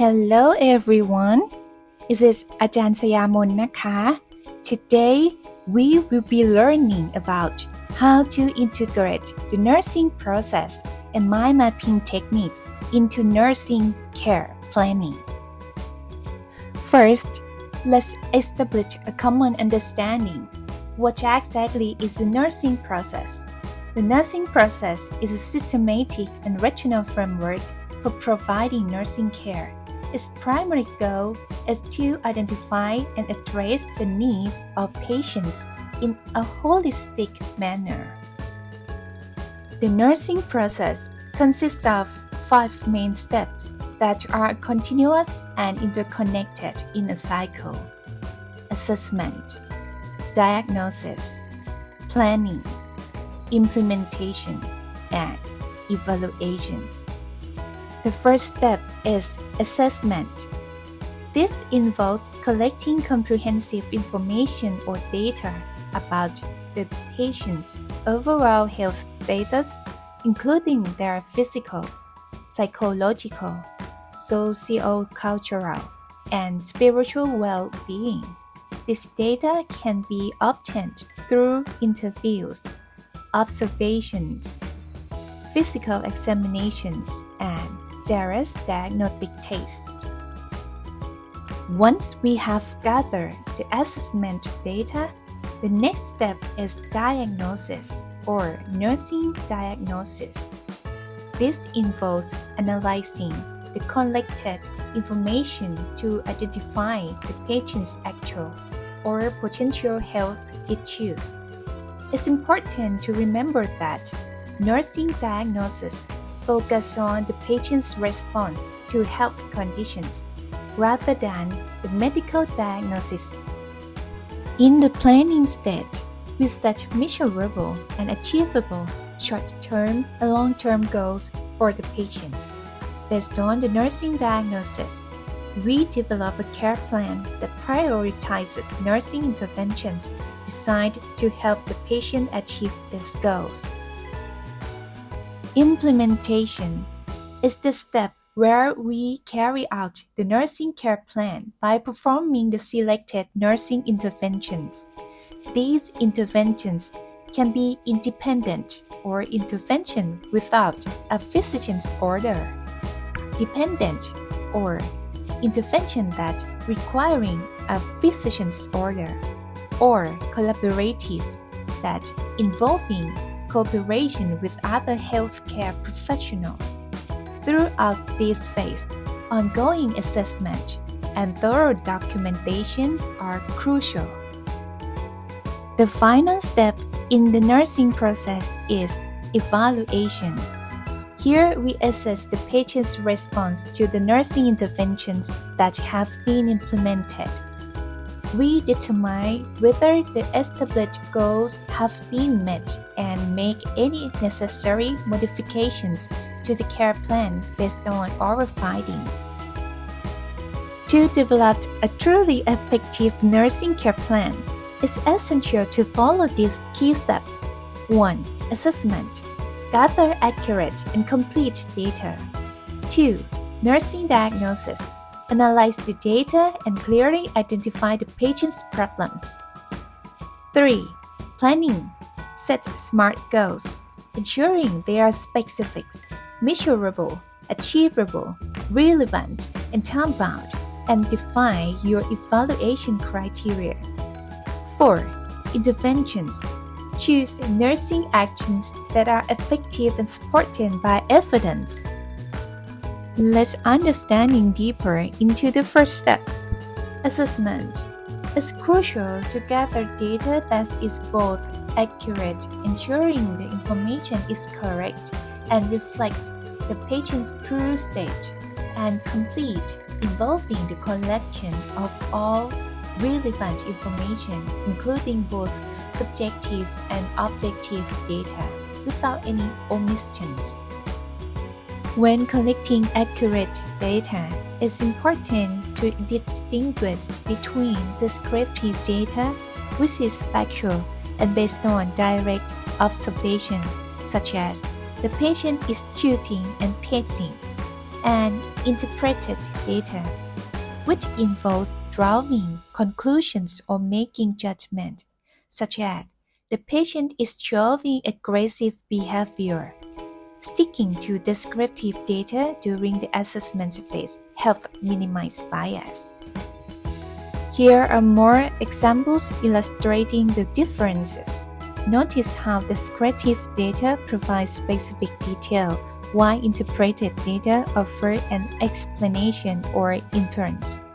Hello everyone. This is อาจารย์สยามนนะคะ Today we will be learning about how to integrate the nursing process and mind mapping techniques into nursing care planning. First, let's establish a common understanding. What exactly is the nursing process? The nursing process is a systematic and rational framework for providing nursing care. Its primary goal is to identify and address the needs of patients in a holistic manner. The nursing process consists of 5 main steps that are continuous and interconnected in a cycle: assessment, diagnosis, planning, implementation, and evaluation. The first step is assessment. This involves collecting comprehensive information or data about the patient's overall health status, including their physical, psychological, socio-cultural, and spiritual well-being. This data can be obtained through interviews, observations, physical examinations, and various diagnostic tests. Once we have gathered the assessment data, the next step is diagnosis or nursing diagnosis. This involves analyzing the collected information to identify the patient's actual or potential health issues. It's important to remember that nursing diagnosis focuses on the patient's response to health conditions rather than the medical diagnosis. In the planning stage, we set measurable and achievable short-term and long-term goals for the patient. Based on the nursing diagnosis, we develop a care plan that prioritizes nursing interventions designed to help the patient achieve its goals. Implementation is the step where we carry out the nursing care plan by performing the selected nursing interventions. These interventions can be independent or intervention without a physician's order, dependent or intervention that requiring a physician's order, or collaborative that involving cooperation with other healthcare professionals. Throughout this phase, ongoing assessment and thorough documentation are crucial. The final step in the nursing process is evaluation. Here we assess the patient's response to the nursing interventions that have been implemented. We determine whether the established goals have been met and make any necessary modifications to the care plan based on our findings. To develop a truly effective nursing care plan, it's essential to follow these key steps. 1. Assessment. Gather accurate and complete data. 2. Nursing diagnosis. Analyze the data and clearly identify the patient's problems. 3. Planning. Set SMART goals, ensuring they are specific, measurable, achievable, relevant, and time-bound, and define your evaluation criteria. 4. Interventions. Choose nursing actions that are effective and supported by evidence. Let's understanding deeper into the first step. Assessment. It's crucial to gather data that is both accurate, ensuring the information is correct and reflects the patient's true state, and complete, involving the collection of all relevant information, including both subjective and objective data, without any omissions. When collecting accurate data, it's important to distinguish between descriptive data, which is factual and based on direct observation, such as the patient is shooting and pacing, and interpreted data, which involves drawing conclusions or making judgment, such as the patient is showing aggressive behavior. Sticking to descriptive data during the assessment phase helps minimize bias. Here are more examples illustrating the differences. Notice how descriptive data provides specific detail, while interpreted data offer an explanation or inference.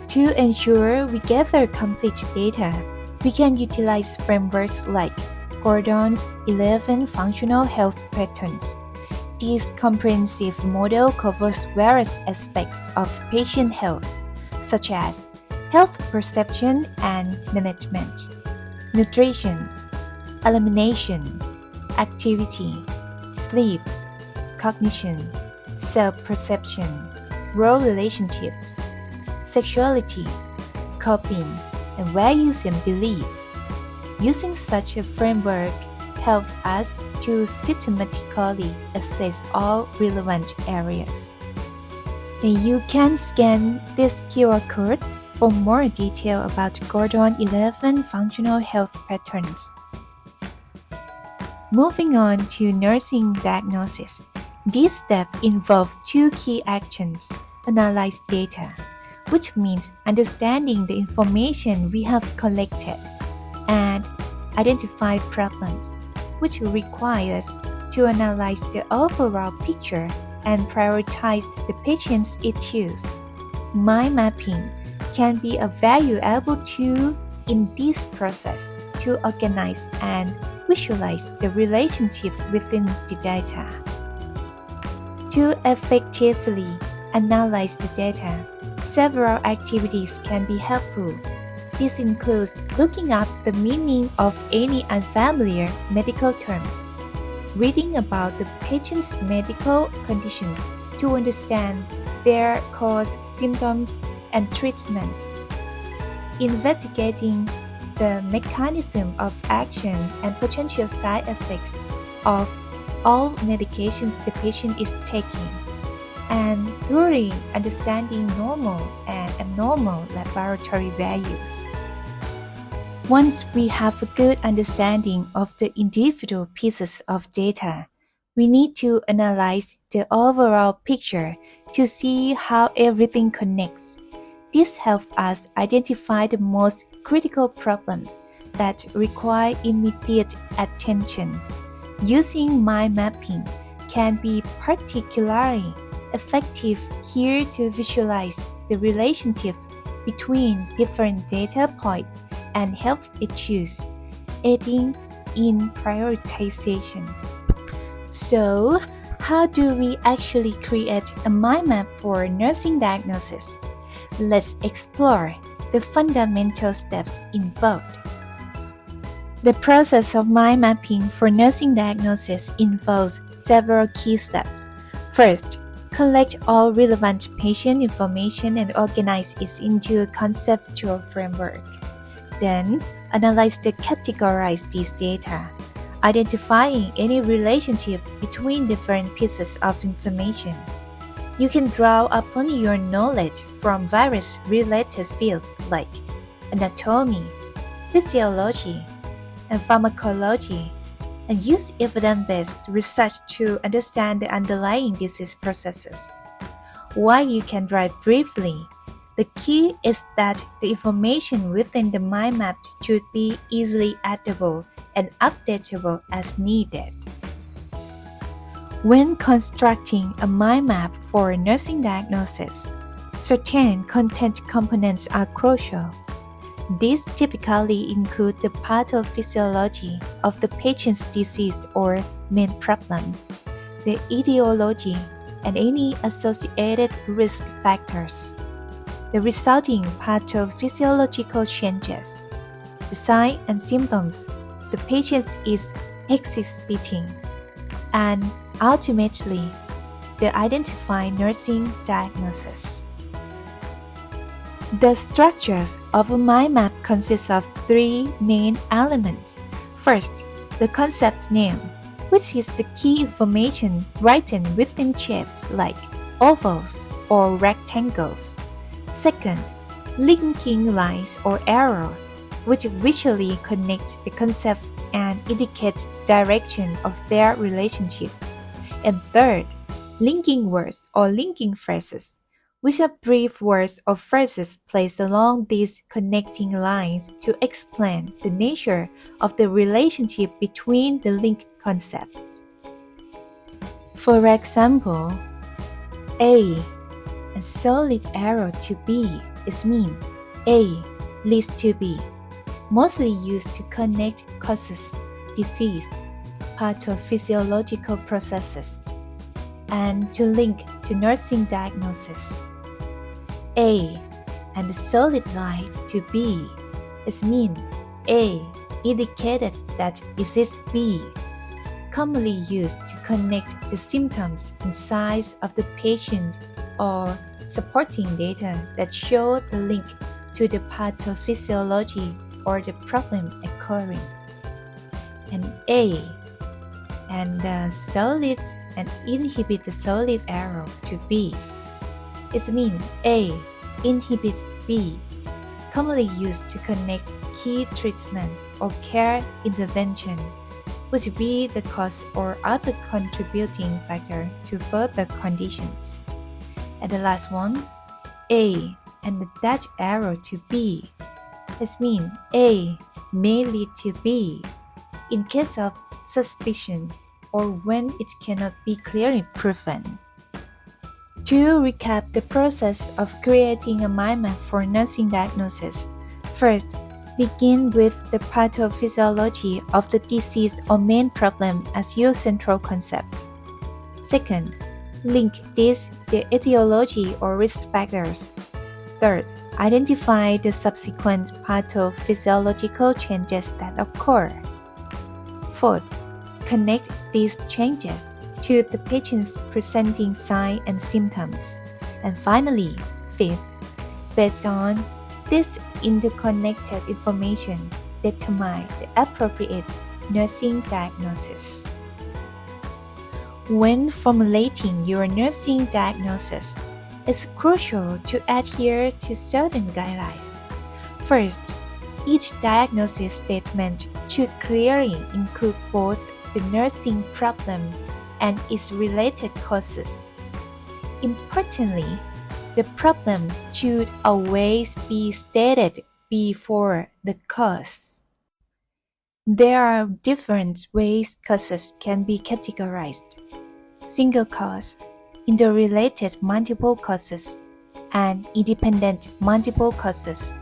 To ensure we gather complete data, we can utilize frameworks like Gordon's 11 functional health patterns. This comprehensive model covers various aspects of patient health, such as health perception and management, nutrition, elimination, activity, sleep, cognition, self-perception, role relationships, sexuality, coping, and values and belief. Using such a framework helps us to systematically assess all relevant areas. And you can scan this QR code for more detail about Gordon 11 functional health patterns. Moving on to nursing diagnosis. This step involves two key actions: analyze data, which means understanding the information we have collected, and identify problems, which requires to analyze the overall picture and prioritize the patient's issues. Mind mapping can be a valuable tool in this process to organize and visualize the relationships within the data. To effectively analyze the data, several activities can be helpful. This includes looking up the meaning of any unfamiliar medical terms, reading about the patient's medical conditions to understand their cause, symptoms, and treatments, investigating the mechanism of action and potential side effects of all medications the patient is taking, and thoroughly understanding normal and abnormal laboratory values. Once we have a good understanding of the individual pieces of data, we need to analyze the overall picture to see how everything connects. This helps us identify the most critical problems that require immediate attention. Using mind mapping can be particularly effective here to visualize the relationships between different data points and health issues, aiding in prioritization. So, how do we actually create a mind map for nursing diagnosis? Let's explore the fundamental steps involved. The process of mind mapping for nursing diagnosis involves several key steps. First, collect all relevant patient information and organize it into a conceptual framework. Then, analyze and categorize this data, identifying any relationship between different pieces of information. You can draw upon your knowledge from various related fields like anatomy, physiology, and pharmacology, and use evidence-based research to understand the underlying disease processes. While you can write briefly, the key is that the information within the mind map should be easily addable and updatable as needed. When constructing a mind map for nursing diagnosis, certain content components are crucial. These typically include the pathophysiology of the patient's disease or main problem, the etiology, and any associated risk factors, the resulting pathophysiological changes, the signs and symptoms the patient is exhibiting, and ultimately, the identified nursing diagnosis. The structures of a mind map consists of three main elements. First, the concept name, which is the key information written within shapes like ovals or rectangles. Second, linking lines or arrows, which visually connect the concept and indicate the direction of their relationship. And third, linking words or linking phrases, which are brief words or phrases placed along these connecting lines to explain the nature of the relationship between the linked concepts. For example, A solid arrow to B is mean A leads to B, mostly used to connect causes, disease, pathophysiological processes, and to link to nursing diagnosis. A and the solid line to B is mean A indicated that exists B, commonly used to connect the symptoms and signs of the patient or supporting data that show the link to the pathophysiology or the problem occurring. And A and the solid and inhibit the solid arrow to B. It means A inhibits B, commonly used to connect key treatments or care intervention, which be the cause or other contributing factor to further conditions. And the last one, A and the dash arrow to B. This means A may lead to B in case of suspicion or when it cannot be clearly proven. To recap the process of creating a mind map for nursing diagnosis, first, begin with the pathophysiology of the disease or main problem as your central concept. Second, link this to the etiology or risk factors. Third, identify the subsequent pathophysiological changes that occur. Fourth, connect these changes to the patient's presenting signs and symptoms. And finally, fifth, based on this interconnected information, determine the appropriate nursing diagnosis. When formulating your nursing diagnosis, it's crucial to adhere to certain guidelines. First, each diagnosis statement should clearly include both the nursing problem and its related causes. Importantly, the problem should always be stated before the cause. There are different ways causes can be categorized: single cause, interrelated multiple causes, and independent multiple causes.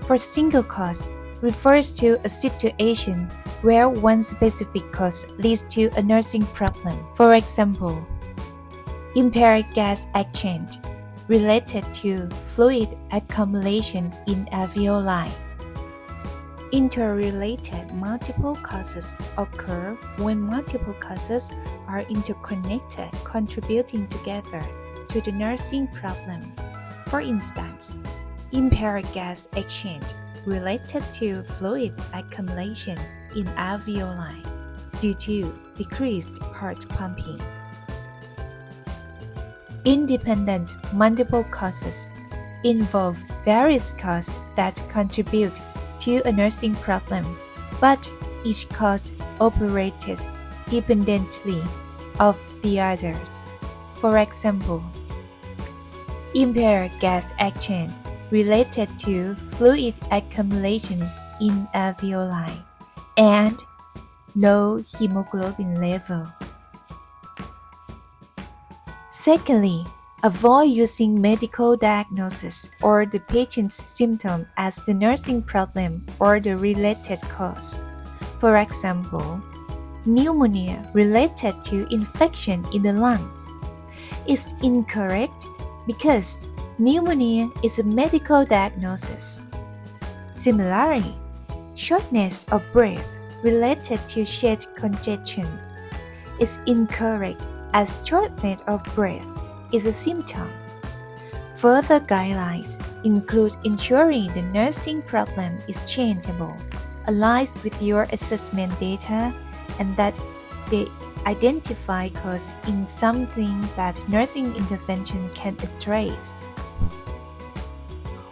For single cause, refers to a situation where one specific cause leads to a nursing problem. For example, impaired gas exchange related to fluid accumulation in alveoli. Interrelated multiple causes occur when multiple causes are interconnected, contributing together to the nursing problem. For instance, impaired gas exchange related to fluid accumulation in alveoli due to decreased heart pumping. Independent multiple causes involve various causes that contribute to a nursing problem, but each cause operates dependently of the others. For example, impaired gas exchange related to fluid accumulation in alveoli and low hemoglobin level. Secondly, avoid using medical diagnosis or the patient's symptom as the nursing problem or the related cause. For example, pneumonia related to infection in the lungs is incorrect because pneumonia is a medical diagnosis. Similarly, shortness of breath related to chest congestion is incorrect as shortness of breath is a symptom. Further guidelines include ensuring the nursing problem is changeable, aligns with your assessment data, and that They identify cause in something that nursing intervention can address.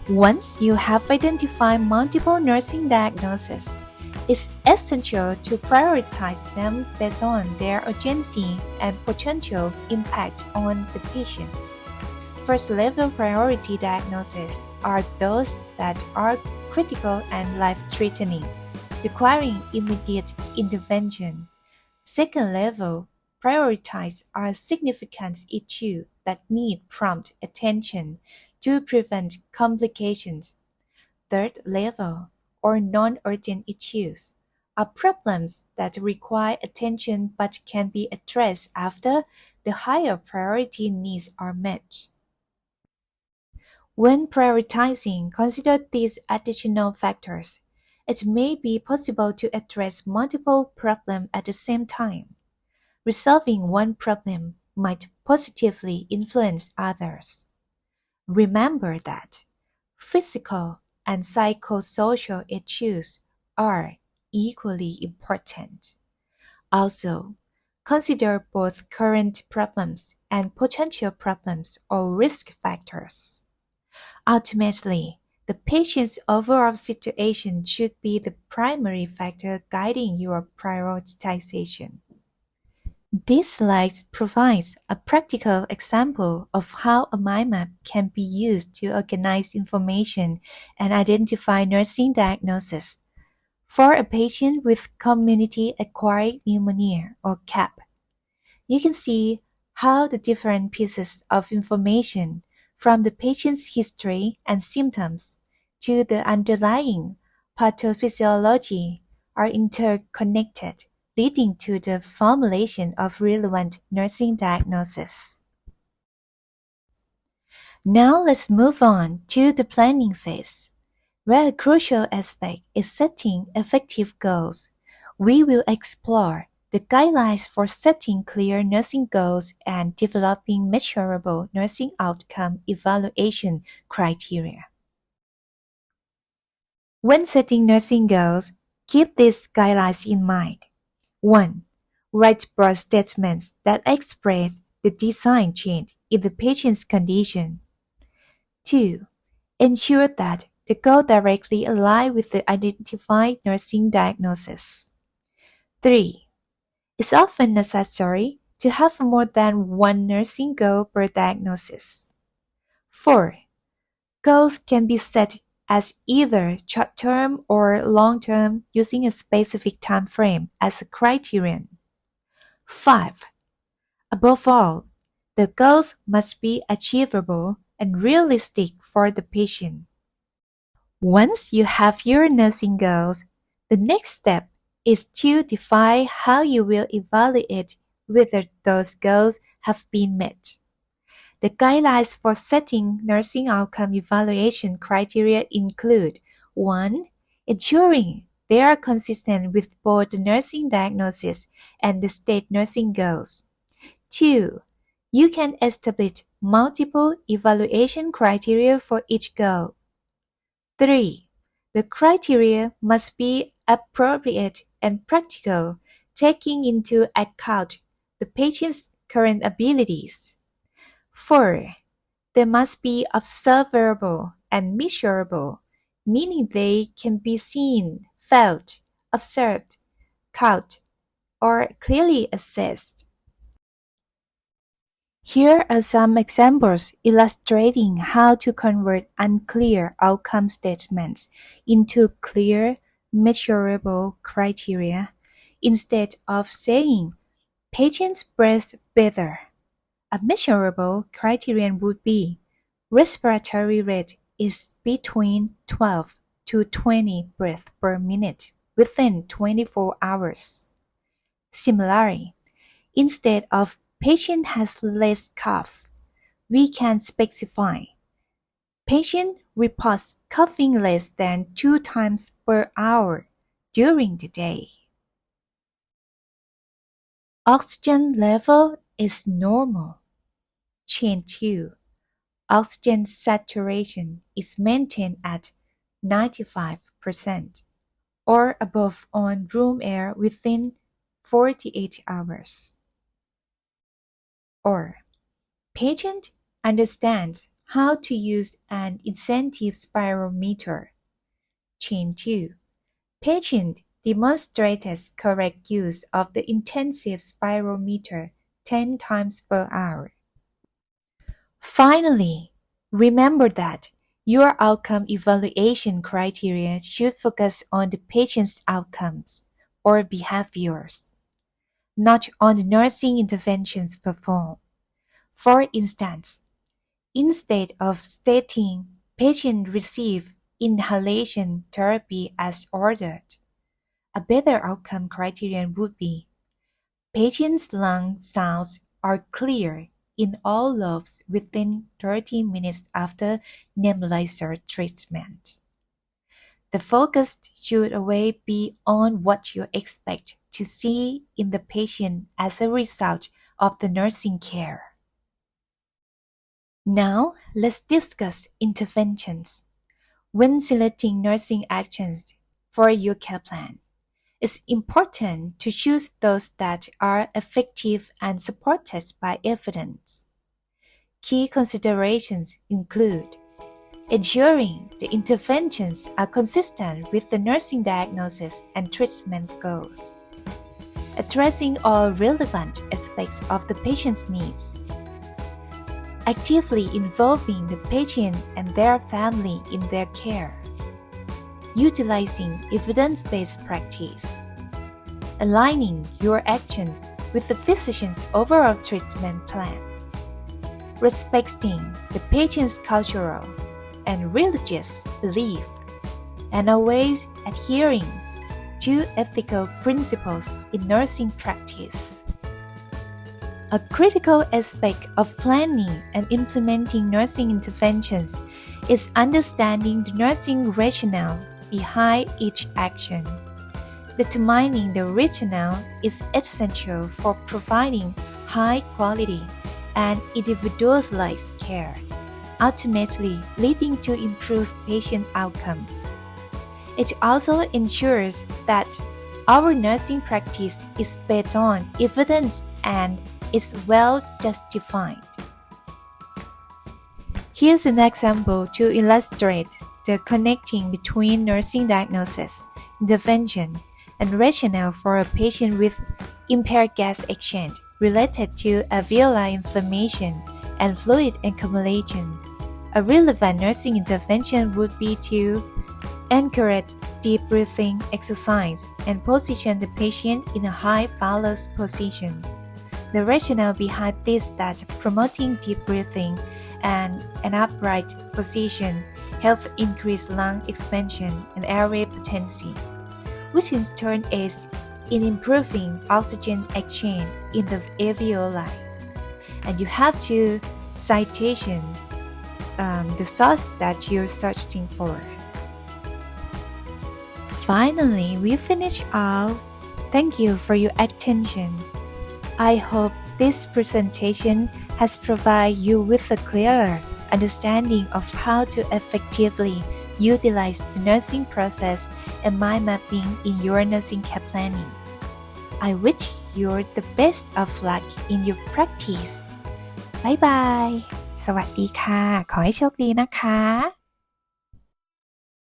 Once you have identified multiple nursing diagnoses, it's essential to prioritize them based on their urgency and potential impact on the patient. First level priority diagnoses are those that are critical and life threatening, requiring immediate intervention. Second level priorities are significant issues that need prompt attention to prevent complications. Third level, or non-urgent issues, are problems that require attention but can be addressed after the higher priority needs are met. When prioritizing, consider these additional factors. It may be possible to address multiple problems at the same time. Resolving one problem might positively influence others. Remember that physical and psychosocial issues are equally important. Also, consider both current problems and potential problems or risk factors. Ultimately, the patient's overall situation should be the primary factor guiding your prioritization. This slide provides a practical example of how a mind map can be used to organize information and identify nursing diagnoses. For a patient with community-acquired pneumonia or CAP, you can see how the different pieces of information, from the patient's history and symptoms to the underlying pathophysiology, are interconnected, leading to the formulation of relevant nursing diagnosis. Now let's move on to the planning phase, where a crucial aspect is setting effective goals. We will explore the guidelines for setting clear nursing goals and developing measurable nursing outcome evaluation criteria. When setting nursing goals, keep these guidelines in mind. 1. Write broad statements that express the design change in the patient's condition. 2. Ensure that the goal directly align with the identified nursing diagnosis. 3. It's often necessary to have more than one nursing goal per diagnosis. 4. Goals can be set as either short-term or long-term using a specific time frame as a criterion. 5. Above all, the goals must be achievable and realistic for the patient. Once you have your nursing goals, the next step is to define how you will evaluate whether those goals have been met. The guidelines for setting nursing outcome evaluation criteria include 1. Ensuring they are consistent with both the nursing diagnosis and the state nursing goals. 2. You can establish multiple evaluation criteria for each goal. 3. The criteria must be appropriate and practical, taking into account the patient's current abilities. 4. They must be observable and measurable, meaning they can be seen, felt, observed, caught, or clearly assessed. Here are some examples illustrating how to convert unclear outcome statements into clear, measurable criteria. Instead of saying, patients breathe better, a measurable criterion would be, respiratory rate is between 12 to 20 breaths per minute within 24 hours. Similarly, instead of patient has less cough, we can specify patient reports coughing less than 2 times per hour during the day. Oxygen level is normal. Chain 2. Oxygen saturation is maintained at 95% or above on room air within 48 hours. Or, patient understands how to use an incentive spirometer. Chain 2. Patient demonstrates correct use of the intensive spirometer 10 times per hour. Finally, remember that your outcome evaluation criteria should focus on the patient's outcomes or behaviors, not on the nursing interventions performed. For instance, instead of stating patient receive inhalation therapy as ordered, a better outcome criterion would be patient's lung sounds are clear in all lobes within 30 minutes after nebulizer treatment. The focus should always be on what you expect to see in the patient as a result of the nursing care. Now, let's discuss interventions. When selecting nursing actions for your care plan, it's important to choose those that are effective and supported by evidence. Key considerations include ensuring the interventions are consistent with the nursing diagnosis and treatment goals, addressing all relevant aspects of the patient's needs, actively involving the patient and their family in their care, utilizing evidence-based practice, aligning your actions with the physician's overall treatment plan, respecting the patient's cultural and religious belief, and always adhering to ethical principles in nursing practice. A critical aspect of planning and implementing nursing interventions is understanding the nursing rationale behind each action. Determining the rationale is essential for providing high quality and individualized care, ultimately leading to improved patient outcomes. It also ensures that our nursing practice is based on evidence and is well justified. Here's an example to illustrate the connecting between nursing diagnosis, intervention, and rationale for a patient with impaired gas exchange related to alveolar inflammation and fluid accumulation. A relevant nursing intervention would be to encourage deep breathing exercise and position the patient in a high phallus position. The rationale behind this is that promoting deep breathing and an upright position helps increase lung expansion and airway potency, which in turn aids in improving oxygen exchange in the alveoli. And you have to citation the source that you're searching for. Finally, we finish all. Thank you for your attention. I hope this presentation has provided you with a clearer understanding of how to effectively utilize the nursing process and mind mapping in your nursing care planning. I wish you the best of luck in your practice. Bye bye สวัสดีค่ะ ขอให้โชคดีนะคะ